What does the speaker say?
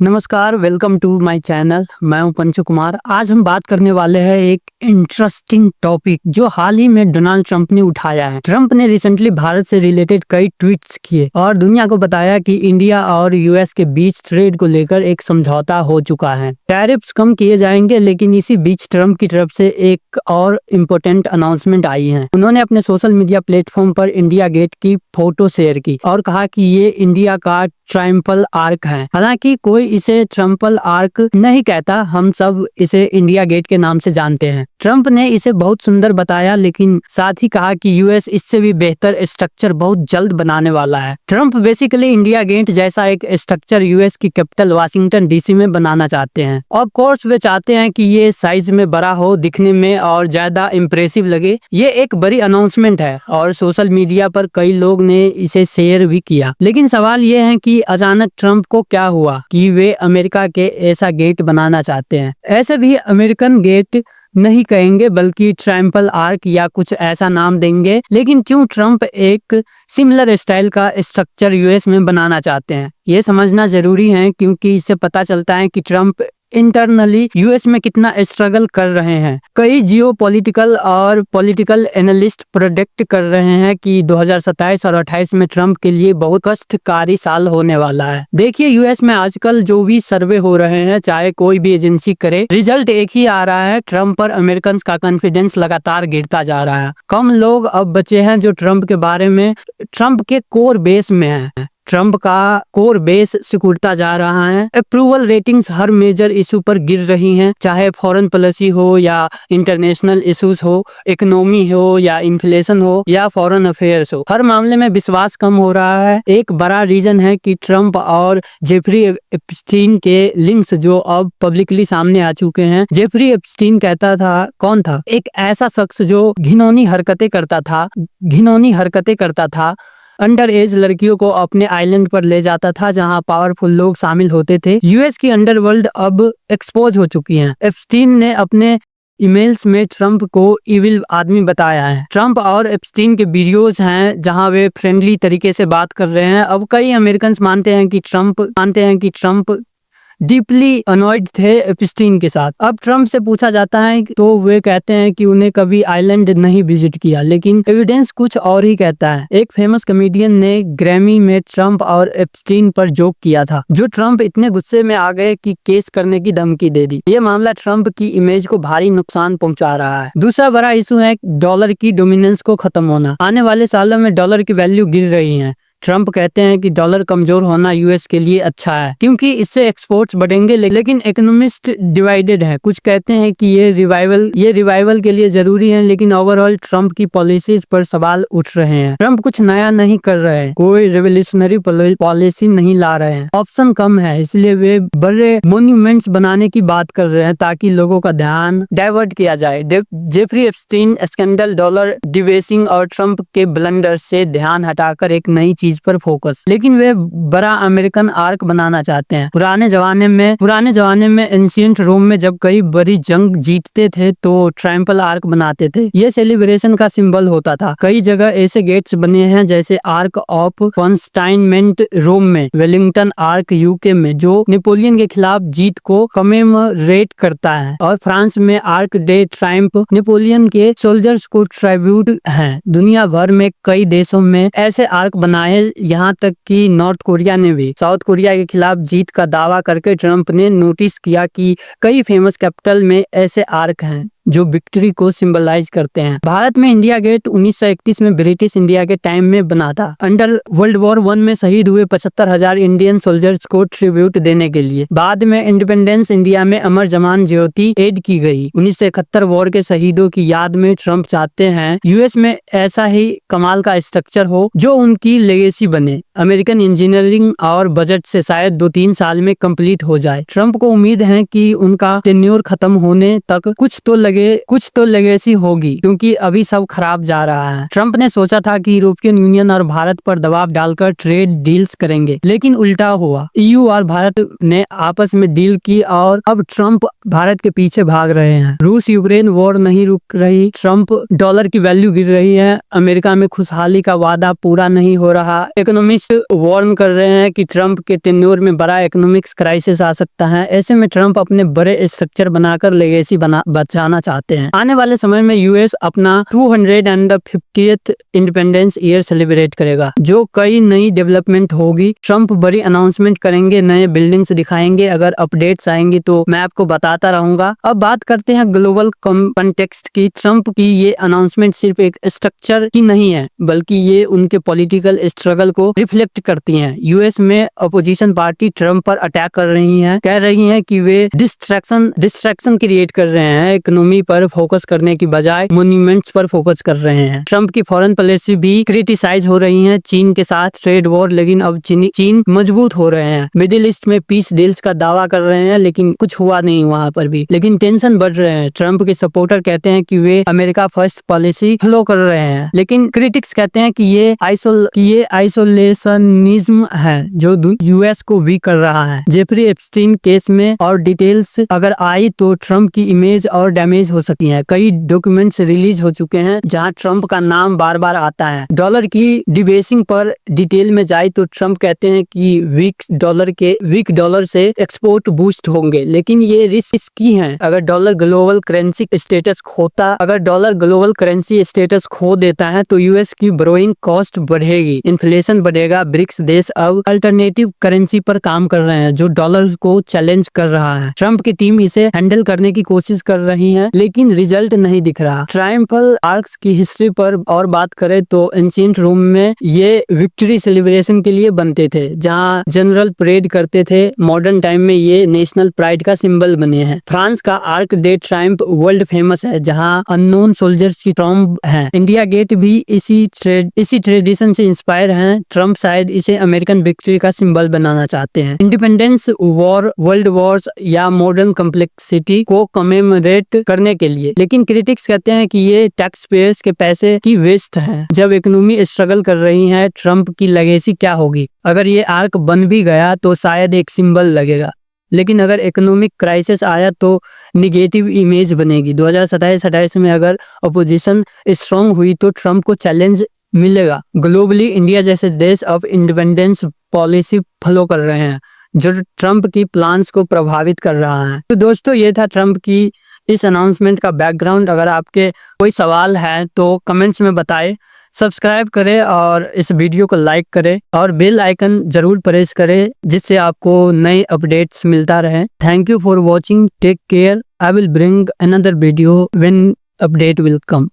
नमस्कार, welcome to my channel. मैं हूं पंचू कुमार। आज हम बात करने वाले हैं एक इंटरेस्टिंग टॉपिक जो हाल ही में डोनाल्ड ट्रंप ने उठाया है। ट्रंप ने रिसेंटली भारत से रिलेटेड कई ट्वीट्स किए और दुनिया को बताया कि इंडिया और यूएस के बीच ट्रेड को लेकर एक समझौता हो चुका है। टैरिफ्स कम किए जाएंगे, लेकिन इसी बीच ट्रंप की तरफ से एक और इम्पोर्टेंट अनाउंसमेंट आई है। उन्होंने अपने सोशल मीडिया प्लेटफॉर्म पर इंडिया गेट की फोटो शेयर की और कहा कि ये इंडिया का ट्रायम्फल आर्क है। हालांकि कोई इसे ट्रम्पल आर्क नहीं कहता, हम सब इसे इंडिया गेट के नाम से जानते हैं। ट्रंप ने इसे बहुत सुंदर बताया, लेकिन साथ ही कहा कि यूएस इससे भी बेहतर स्ट्रक्चर बहुत जल्द बनाने वाला है। ट्रंप बेसिकली इंडिया गेट जैसा एक स्ट्रक्चर यूएस की कैपिटल वाशिंगटन डीसी में बनाना चाहते हैं। ऑफ कोर्स वे चाहते हैं कि ये साइज में बड़ा हो, दिखने में और ज्यादा इम्प्रेसिव लगे। ये एक बड़ी अनाउंसमेंट है और सोशल मीडिया पर कई लोग ने इसे शेयर भी किया। लेकिन सवाल ये है कि अचानक ट्रंप को क्या हुआ कि वे अमेरिका के ऐसा गेट बनाना चाहते हैं। ऐसे भी अमेरिकन गेट नहीं कहेंगे, बल्कि ट्रायम्फल आर्क या कुछ ऐसा नाम देंगे। लेकिन क्यों ट्रंप एक सिमिलर स्टाइल का स्ट्रक्चर यूएस में बनाना चाहते हैं, ये समझना जरूरी है, क्योंकि इससे पता चलता है कि ट्रंप इंटरनली यूएस में कितना स्ट्रगल कर रहे हैं। कई जियोपॉलिटिकल और पॉलिटिकल एनालिस्ट प्रेडिक्ट कर रहे हैं कि 2027 और 28 में ट्रंप के लिए बहुत कष्टकारी साल होने वाला है। देखिए, यूएस में आजकल जो भी सर्वे हो रहे हैं, चाहे कोई भी एजेंसी करे, रिजल्ट एक ही आ रहा है। ट्रंप पर अमेरिकन का कॉन्फिडेंस लगातार गिरता जा रहा है। कम लोग अब बचे हैं जो ट्रंप के बारे में ट्रंप के कोर बेस में है। ट्रंप का कोर बेस सिकुड़ता जा रहा है। अप्रूवल रेटिंग्स हर मेजर इशू पर गिर रही हैं, चाहे फॉरेन पॉलिसी हो या इंटरनेशनल इश्यूज हो, इकोनॉमी हो या इन्फ्लेशन हो या फॉरेन अफेयर्स हो, हर मामले में विश्वास कम हो रहा है। एक बड़ा रीजन है कि ट्रंप और जेफरी एप्स्टीन के लिंक्स जो अब पब्लिकली सामने आ चुके हैं। जेफरी एप्स्टीन कहता था, कौन था? एक ऐसा शख्स जो घिनौनी हरकतें करता था, अंडर एज लड़कियों को अपने आइलैंड पर ले जाता था जहां पावरफुल लोग शामिल होते थे। यूएस की अंडरवर्ल्ड अब एक्सपोज हो चुकी है। एप्स्टीन ने अपने ईमेल्स में ट्रंप को इविल आदमी बताया है। ट्रंप और एप्स्टीन के वीडियोस हैं जहां वे फ्रेंडली तरीके से बात कर रहे हैं। अब कई अमेरिकन मानते हैं कि ट्रंप डीपली अनॉयड थे एप्स्टीन के साथ। अब ट्रंप से पूछा जाता है तो वे कहते हैं कि उन्हें कभी आइलैंड नहीं विजिट किया, लेकिन एविडेंस कुछ और ही कहता है। एक फेमस कॉमेडियन ने ग्रैमी में ट्रंप और एप्स्टीन पर जोक किया था, जो ट्रंप इतने गुस्से में आ गए कि केस करने की धमकी दे दी। ये मामला ट्रंप की इमेज को भारी नुकसान पहुंचा रहा है। दूसरा बड़ा इशू है डॉलर की डोमिनेंस को खत्म होना। आने वाले सालों में डॉलर की वैल्यू गिर रही है। ट्रंप कहते हैं कि डॉलर कमजोर होना यूएस के लिए अच्छा है, क्योंकि इससे एक्सपोर्ट्स बढ़ेंगे। लेकिन इकोनॉमिस्ट डिवाइडेड है। कुछ कहते हैं कि ये रिवाइवल के लिए जरूरी है, लेकिन ओवरऑल ट्रंप की पॉलिसीज पर सवाल उठ रहे हैं। ट्रंप कुछ नया नहीं कर रहे हैं, कोई रेवोल्यूशनरी पॉलिसी नहीं ला रहे हैं। ऑप्शन कम है, इसलिए वे बड़े मोन्यूमेंट्स बनाने की बात कर रहे हैं ताकि लोगों का ध्यान डाइवर्ट किया जाए। जेफरी एप्स्टीन स्कैंडल, डॉलर डिवेसिंग और ट्रंप के ब्लंडर से ध्यान हटाकर एक नई चीज पर फोकस। लेकिन वे बड़ा अमेरिकन आर्क बनाना चाहते हैं। पुराने जमाने में एंशिएंट रोम में जब कई बड़ी जंग जीतते थे तो ट्रायम्फल आर्क बनाते थे। ये सेलिब्रेशन का सिंबल होता था। कई जगह ऐसे गेट्स बने हैं, जैसे आर्क ऑफ कॉन्स्टाइनमेंट रोम में, वेलिंगटन आर्क यूके में, जो नेपोलियन के खिलाफ जीत को कमेमोरेट करता है, और फ्रांस में आर्क डे ट्रायम्फ नेपोलियन के सोल्जर्स को ट्रिब्यूट है। दुनिया भर में कई देशों में ऐसे आर्क बनाए, यहाँ तक कि नॉर्थ कोरिया ने भी। साउथ कोरिया के खिलाफ जीत का दावा करके ट्रंप ने नोटिस किया कि कई फेमस कैपिटल में ऐसे आर्क हैं जो विक्ट्री को सिंबलाइज करते हैं। भारत में इंडिया गेट 1931 में ब्रिटिश इंडिया के टाइम में बना था। अंडर वर्ल्ड वॉर 1 में शहीद हुए 75,000 इंडियन सोल्जर्स को ट्रिब्यूट देने के लिए। बाद में इंडिपेंडेंस इंडिया में अमर जवान ज्योति ऐड की गई। 1971 वॉर के शहीदों की याद में ट्रंप चाहते हैं यूएस में ऐसा ही कमाल का स्ट्रक्चर हो जो उनकी लेगेसी बने। अमेरिकन इंजीनियरिंग और बजट से शायद 2-3 साल में कंप्लीट हो जाए। ट्रंप को उम्मीद है कि उनका टेन्योर खत्म होने तक कुछ तो लेगेसी होगी, क्योंकि अभी सब खराब जा रहा है। ट्रंप ने सोचा था कि यूरोपियन यूनियन और भारत पर दबाव डालकर ट्रेड डील्स करेंगे, लेकिन उल्टा हुआ। ईयू और भारत ने आपस में डील की और अब ट्रंप भारत के पीछे भाग रहे हैं। रूस यूक्रेन वॉर नहीं रुक रही, ट्रंप डॉलर की वैल्यू गिर रही है, अमेरिका में खुशहाली का वादा पूरा नहीं हो रहा। इकोनॉमिस्ट वार्न कर रहे हैं कि ट्रंप के टेन्योर में बड़ा इकोनॉमिक्स क्राइसिस आ सकता है। ऐसे में ट्रंप अपने बड़े स्ट्रक्चर बनाकर लेगेसी बचाना चाहते हैं। आने वाले समय में यूएस अपना 250th इंडिपेंडेंस ईयर सेलिब्रेट करेगा, जो कई नई डेवलपमेंट होगी। ट्रंप बड़ी अनाउंसमेंट करेंगे, नए बिल्डिंग्स दिखाएंगे। अगर अपडेट्स आएंगी तो मैं आपको बताता रहूंगा। अब बात करते हैं ग्लोबल कॉन्टेक्स्ट की। ट्रंप की ये अनाउंसमेंट सिर्फ एक स्ट्रक्चर की नहीं है, बल्कि ये उनके पॉलिटिकल स्ट्रगल को रिफ्लेक्ट करती हैं। यूएस में अपोजिशन पार्टी ट्रंप पर अटैक कर रही है, कह रही है कि वे डिस्ट्रैक्शन क्रिएट कर रहे हैं, इकोनॉमी पर फोकस करने की बजाय मॉन्यूमेंट्स पर फोकस कर रहे हैं। ट्रंप की फॉरेन पॉलिसी भी क्रिटिसाइज हो रही है। चीन के साथ ट्रेड वॉर, लेकिन अब चीन मजबूत हो रहे हैं। मिडिल ईस्ट में पीस डील्स का दावा कर रहे हैं, लेकिन कुछ हुआ नहीं वहां पर भी, लेकिन टेंशन बढ़ रहे हैं। ट्रंप के सपोर्टर कहते हैं कि वे अमेरिका फर्स्ट पॉलिसी फॉलो कर रहे हैं, लेकिन क्रिटिक्स कहते हैं कि ये आइसोलेशनिज्म है जो यूएस को वीक कर रहा है। जेफरी एप्स्टीन केस में और डिटेल्स अगर आई तो ट्रंप की इमेज और डैमेज हो सकती है। कई डॉक्यूमेंट्स रिलीज हो चुके हैं जहां ट्रंप का नाम बार बार आता है। डॉलर की डिबेसिंग पर डिटेल में जाए तो ट्रंप कहते हैं कि वीक डॉलर से एक्सपोर्ट बूस्ट होंगे, लेकिन ये रिस्की है। अगर डॉलर ग्लोबल करेंसी स्टेटस खो देता है तो यूएस की बोरोइंग कॉस्ट बढ़ेगी, इन्फ्लेशन बढ़ेगा। ब्रिक्स देश अब अल्टरनेटिव करेंसी पर काम कर रहे हैं जो डॉलर को चैलेंज कर रहा है। ट्रंप की टीम इसे हैंडल करने की कोशिश कर रही है, लेकिन रिजल्ट नहीं दिख रहा। ट्रायम्फल आर्क्स की हिस्ट्री पर और बात करें तो एंशिएंट रोम में ये विक्ट्री सेलिब्रेशन के लिए बनते थे, जहां जनरल परेड करते थे। मॉडर्न टाइम में ये नेशनल प्राइड का सिंबल बने हैं। फ्रांस का arc day Triumph world famous है, जहां अननोन सोल्जर्स की टॉम्ब है। इंडिया गेट भी इसी ट्रेडिशन से इंस्पायर है। ट्रंप शायद इसे अमेरिकन विक्ट्री का सिंबल बनाना चाहते हैं। इंडिपेंडेंस वॉर, वर्ल्ड वॉर्स या मॉडर्न कॉम्प्लेक्सिटी को कमेमोरेट करने के लिए, लेकिन क्रिटिक्स कहते हैं कि ये टैक्स पेयर्स के पैसे की वेस्ट है। जब इकोनॉमी स्ट्रगल कर रही है, ट्रंप की लेगेसी क्या होगी? अगर ये आर्क बन भी गया तो शायद एक सिंबल लगेगा, लेकिन अगर इकोनॉमिक क्राइसिस आया तो निगेटिव इमेज बनेगी। 2027-28 में अगर अपोजिशन स्ट्रॉन्ग हुई तो ट्रंप को चैलेंज मिलेगा। ग्लोबली इंडिया जैसे देश अब इंडिपेंडेंस पॉलिसी फॉलो कर रहे हैं, जो ट्रंप की प्लान्स को प्रभावित कर रहा है। तो दोस्तों, ये था ट्रंप की इस अनाउंसमेंट का बैकग्राउंड। अगर आपके कोई सवाल है तो कमेंट्स में बताएं। सब्सक्राइब करें और इस वीडियो को लाइक करें और बेल आइकन जरूर प्रेस करें, जिससे आपको नए अपडेट्स मिलता रहे। Thank you for watching. Take care. I will bring another video when update will come.